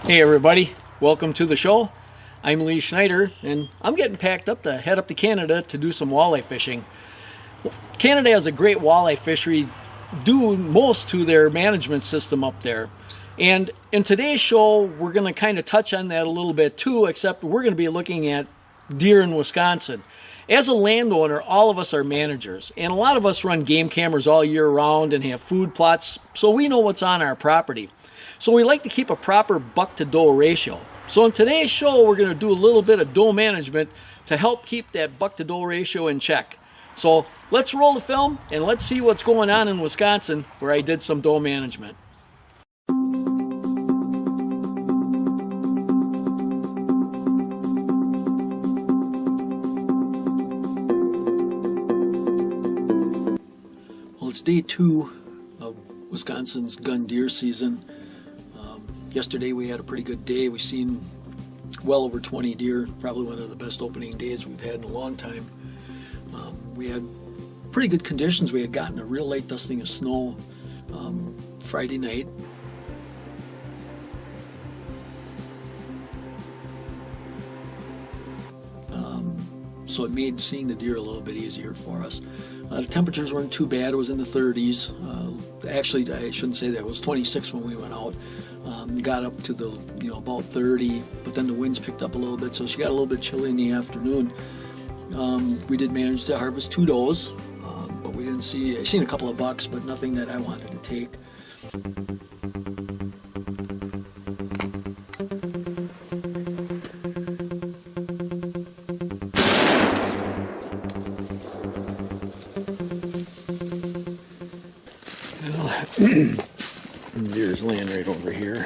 Hey everybody, welcome to the show. I'm Lee Schneider and I'm getting packed up to head up to Canada to do some walleye fishing. Canada has a great walleye fishery due most to their management system up there. And in today's show we're going to kind of touch on that a little bit too, except we're going to be looking at deer in Wisconsin. As a landowner, all of us are managers, and a lot of us run game cameras all year round and have food plots, so we know what's on our property. So we like to keep a proper buck to doe ratio. So in today's show, we're going to do a little bit of doe management to help keep that buck to doe ratio in check. So let's roll the film and let's see what's going on in Wisconsin where I did some doe management. Well, it's day 2 of Wisconsin's gun deer season. Yesterday we had a pretty good day. We've seen well over 20 deer, probably one of the best opening days we've had in a long time. We had pretty good conditions. We had gotten a real late dusting of snow Friday night. So it made seeing the deer a little bit easier for us. The temperatures weren't too bad. It was in the 30s. Actually, I shouldn't say that. It was 26 when we went out. Got up to the about 30, but then the winds picked up a little bit, so she got a little bit chilly in the afternoon. We did manage to harvest 2 does, but we didn't see. I seen a couple of bucks, but nothing that I wanted to take. Deer's laying right over here.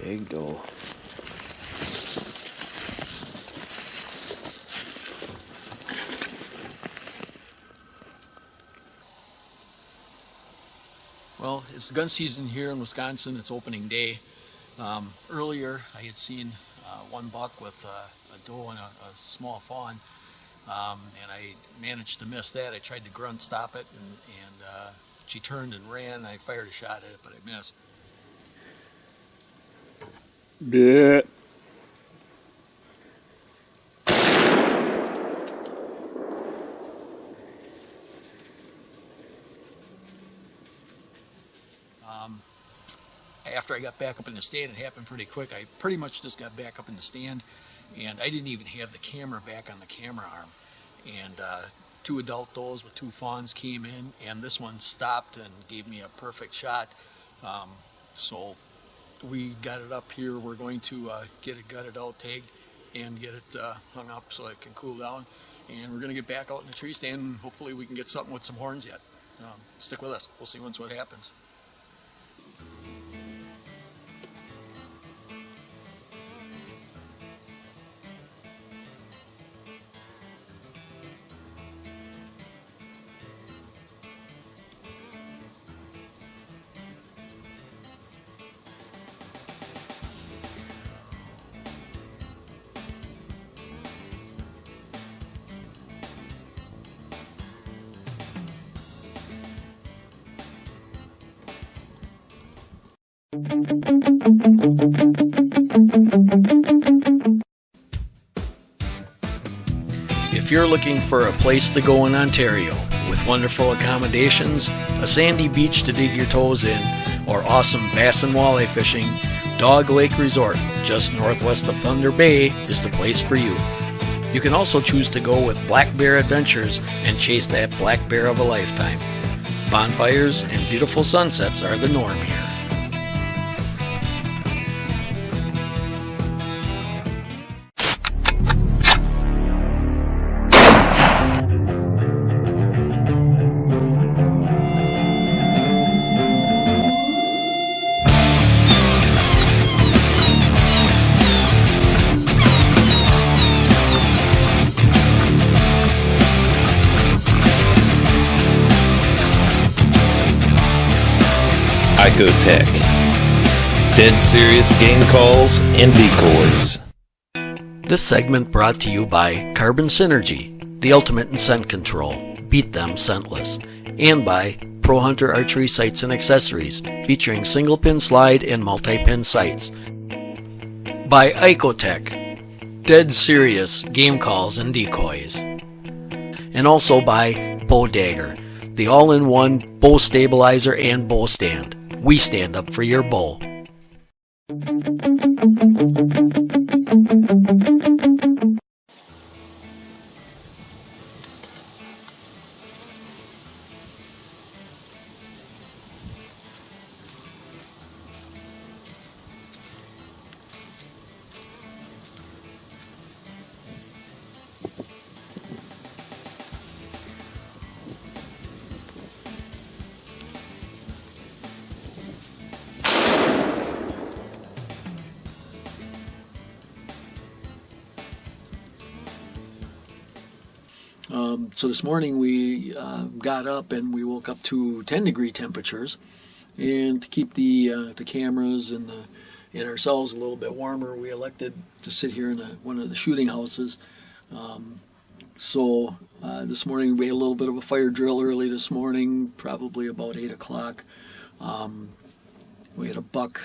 Big doe. Well, it's gun season here in Wisconsin. It's opening day. Earlier I had seen one buck with a doe and a small fawn, and I managed to miss that. I tried to grunt stop it, and she turned and ran. I fired a shot at it, but I missed. Yeah. After I got back up in the stand, it happened pretty quick. I pretty much just got back up in the stand, and I didn't even have the camera back on the camera arm. And 2 adult does with 2 fawns came in, and this one stopped and gave me a perfect shot. So we got it up here. We're going to get it gutted out, tagged, and get it hung up so it can cool down. And we're going to get back out in the tree stand, and hopefully we can get something with some horns yet. Stick with us. We'll see once what happens. If you're looking for a place to go in Ontario with wonderful accommodations, a sandy beach to dig your toes in, or awesome bass and walleye fishing, Dog Lake Resort, just northwest of Thunder Bay, is the place for you. You can also choose to go with Black Bear Adventures and chase that black bear of a lifetime. Bonfires and beautiful sunsets are the norm here. Boot-Trac. Dead serious game calls and decoys. This segment brought to you by Carbon Synergy, the ultimate in scent control. Beat them scentless. And by Pro Hunter Archery Sights and Accessories, featuring single pin slide and multi-pin sights. By Icotech, dead serious game calls and decoys. And also by Bow Dagger, the all-in-one bow stabilizer and bow stand. We stand up for your bow. So this morning we got up and we woke up to 10-degree temperatures, and to keep the cameras and ourselves a little bit warmer, we elected to sit here in one of the shooting houses. So this morning we had a little bit of a fire drill early this morning, probably about 8 o'clock. We had a buck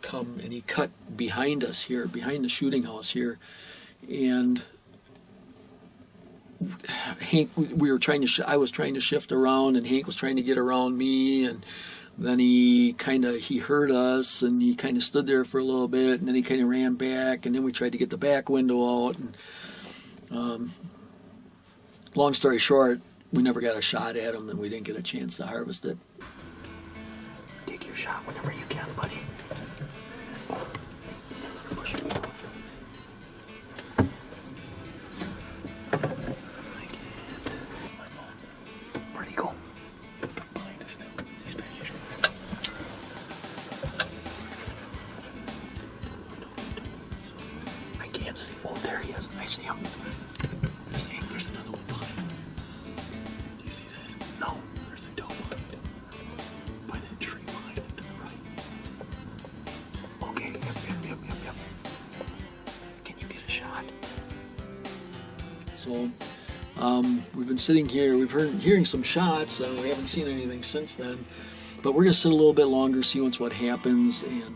come and he cut behind us here, behind the shooting house here, and Hank, I was trying to shift around, and Hank was trying to get around me, and then he heard us, and he kind of stood there for a little bit, and then he kind of ran back, and then we tried to get the back window out, and long story short, we never got a shot at him, and we didn't get a chance to harvest it. Take your shot whenever you can, buddy. Push me. Where'd he go? Behind us now. He's back here. I can't see. Oh, there he is. I see him. There's another one behind him. Do you see that? No. There's a doe by that tree behind him to the right. Okay. Yep. Can you get a shot? So, we've been sitting here, we've hearing some shots, and we haven't seen anything since then. But we're going to sit a little bit longer, see what happens, and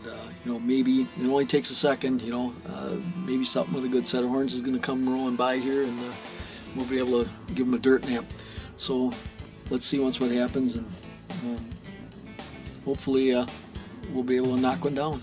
maybe it only takes a second. Maybe something with a good set of horns is going to come rolling by here, and we'll be able to give them a dirt nap. So let's see what happens, and hopefully we'll be able to knock one down.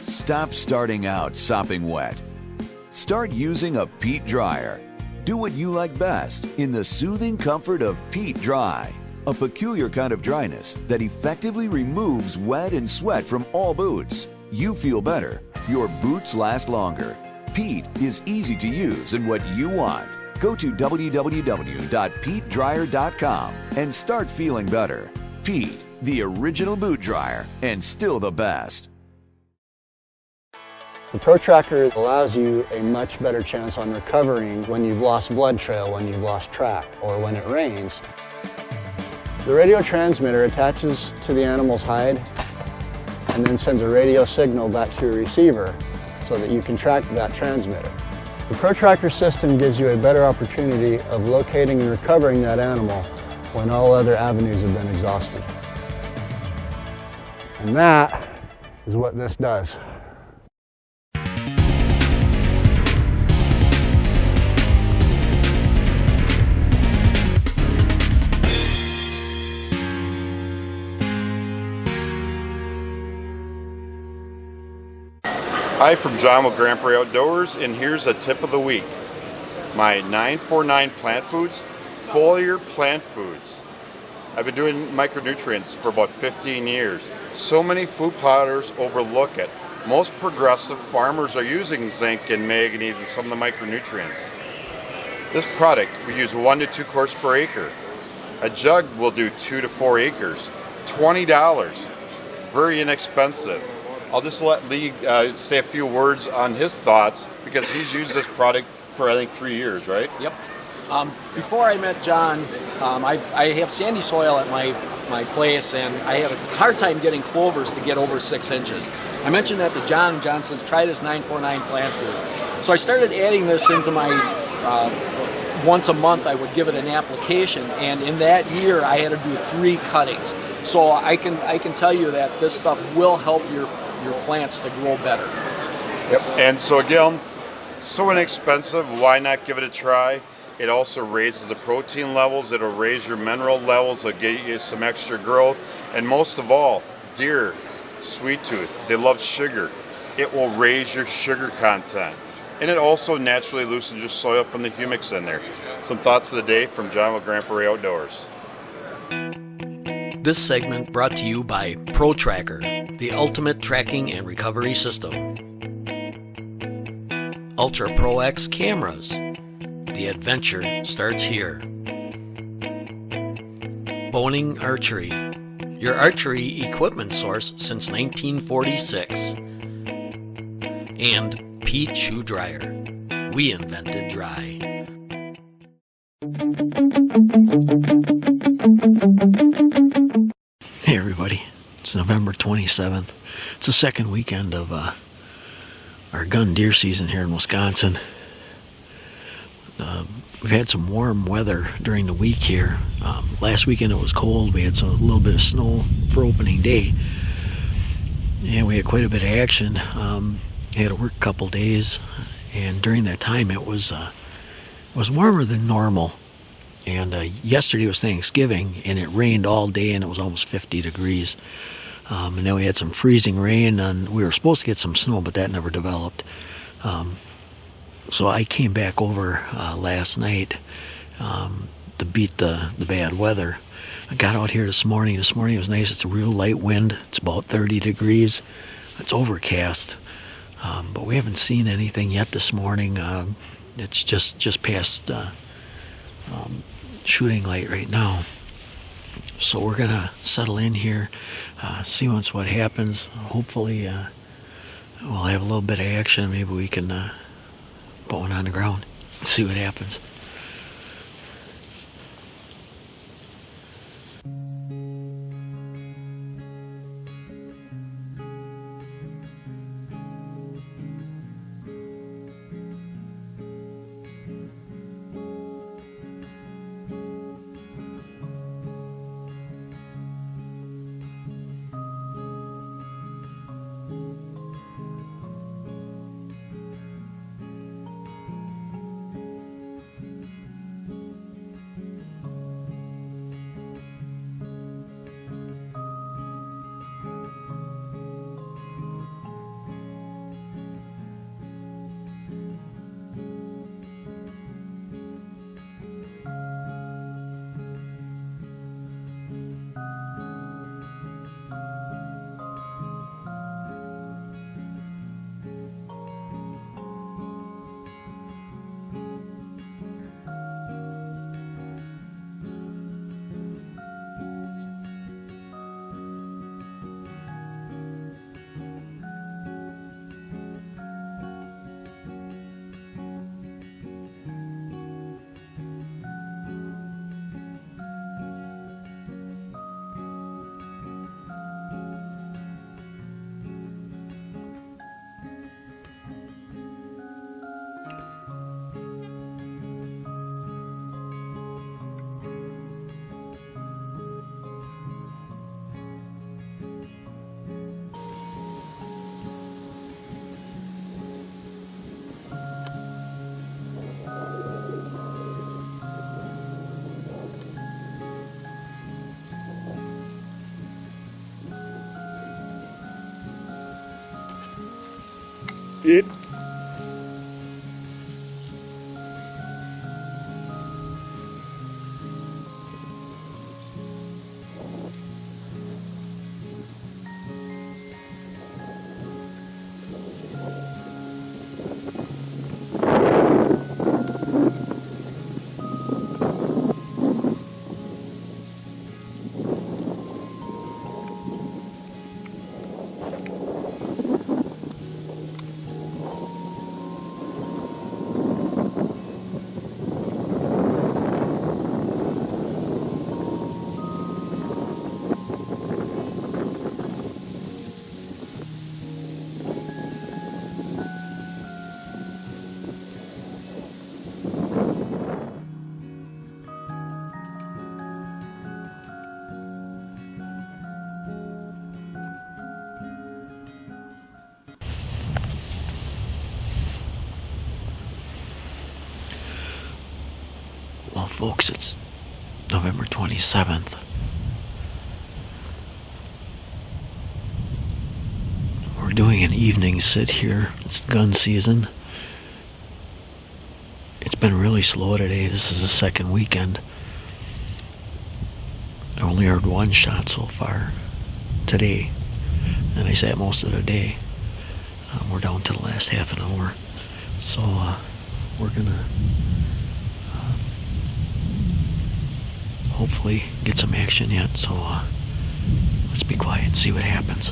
Stop starting out sopping wet. Start using a peat dryer. Do what you like best in the soothing comfort of Peat Dry, a peculiar kind of dryness that effectively removes wet and sweat from all boots. You feel better. Your boots last longer. Peat is easy to use and what you want. Go to www.peatdryer.com and start feeling better. Peat, the original boot dryer, and still the best. The Pro-Tracker allows you a much better chance on recovering when you've lost blood trail, when you've lost track, or when it rains. The radio transmitter attaches to the animal's hide and then sends a radio signal back to your receiver so that you can track that transmitter. The Pro-Tracker system gives you a better opportunity of locating and recovering that animal when all other avenues have been exhausted. And that is what this does. Hi, from John with Grand Prairie Outdoors, and here's a tip of the week. My 949 plant foods, foliar plant foods. I've been doing micronutrients for about 15 years. So many food plotters overlook it. Most progressive farmers are using zinc and manganese and some of the micronutrients. This product, we use 1 to 2 quarts per acre. A jug will do 2 to 4 acres. $20. Very inexpensive. I'll just let Lee say a few words on his thoughts because he's used this product for I think 3 years, right? Yep. Before I met John, I have sandy soil at my place, and I have a hard time getting clovers to get over 6 inches. I mentioned that to John, and John says, try this 949 plant food. So I started adding this into my, once a month I would give it an application, and in that year I had to do 3 cuttings. So I can tell you that this stuff will help your plants to grow better. Yep. And so again, so inexpensive, why not give it a try? It also raises the protein levels, it'll raise your mineral levels, it'll get you some extra growth, and most of all, deer, sweet tooth, they love sugar. It will raise your sugar content. And it also naturally loosens your soil from the humics in there. Some thoughts of the day from John with Grand Prairie Outdoors. This segment brought to you by Boot-Trac, the ultimate tracking and recovery system. Ultra Pro X cameras. The adventure starts here. Boning Archery, your archery equipment source since 1946. And Pete Shoe Dryer. We invented dry. Hey everybody, it's November 27th. It's the second weekend of our gun deer season here in Wisconsin. We've had some warm weather during the week here. Last weekend it was cold. We had a little bit of snow for opening day. And we had quite a bit of action. Had to work a couple days, and during that time it was warmer than normal. And yesterday was Thanksgiving, and it rained all day, and it was almost 50 degrees. And then we had some freezing rain, and we were supposed to get some snow, but that never developed. So I came back over last night to beat the bad weather. I got out here this morning. This morning it was nice. It's a real light wind. It's about 30 degrees. It's overcast, but we haven't seen anything yet this morning. It's just past shooting light right now. So we're gonna settle in here, see what happens. Hopefully we'll have a little bit of action. Maybe we can put one on the ground and see what happens. it. Well, folks, it's November 27th. We're doing an evening sit here. It's gun season. It's been really slow today. This is the second weekend. I only heard one shot so far today, and I sat most of the day. We're down to the last half an hour, so we're gonna hopefully get some action yet. So let's be quiet and see what happens.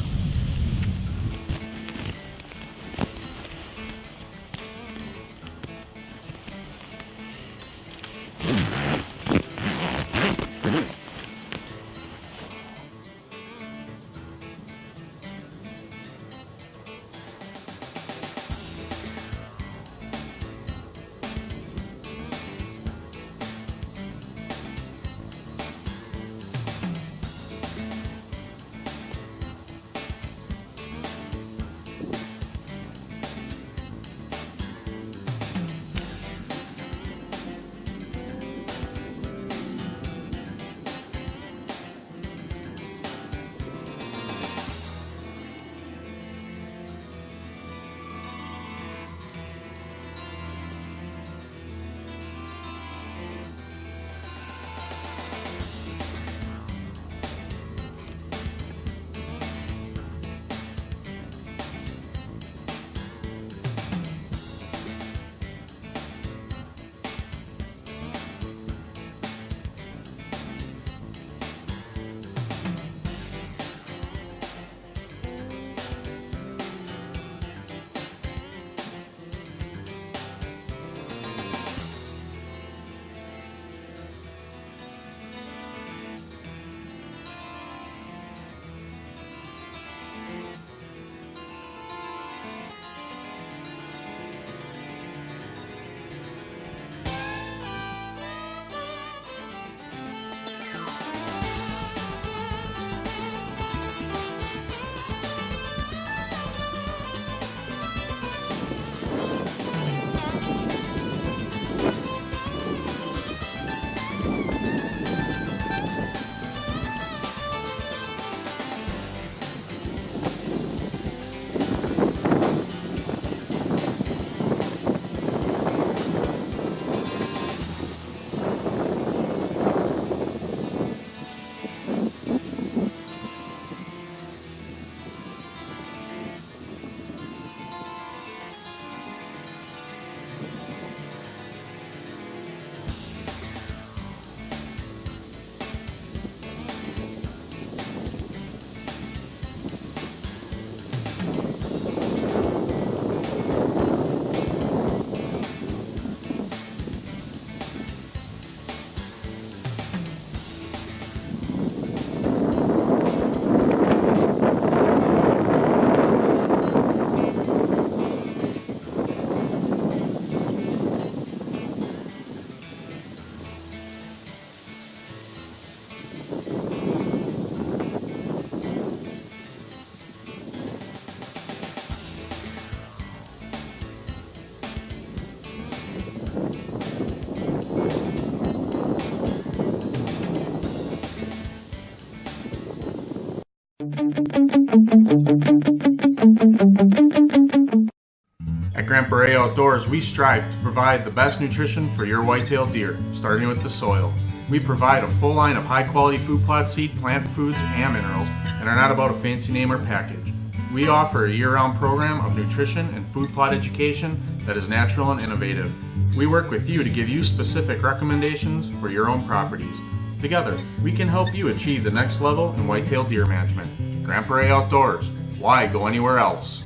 Grandpa Ray Outdoors, we strive to provide the best nutrition for your white-tailed deer, starting with the soil. We provide a full line of high-quality food plot seed, plant foods, and minerals, and are not about a fancy name or package. We offer a year-round program of nutrition and food plot education that is natural and innovative. We work with you to give you specific recommendations for your own properties. Together, we can help you achieve the next level in white-tailed deer management. Grandpa Ray Outdoors. Why go anywhere else?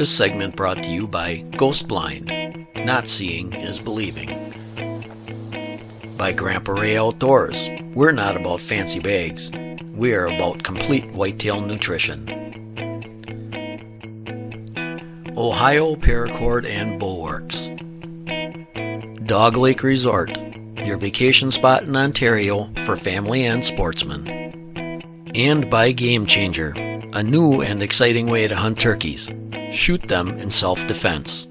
This segment brought to you by Ghost Blind. Not seeing is believing. By Grandpa Ray Outdoors. We're not about fancy bags. We are about complete whitetail nutrition. Ohio Paracord and Bulwarks. Dog Lake Resort, your vacation spot in Ontario for family and sportsmen. And by Game Changer, a new and exciting way to hunt turkeys. Shoot them in self-defense.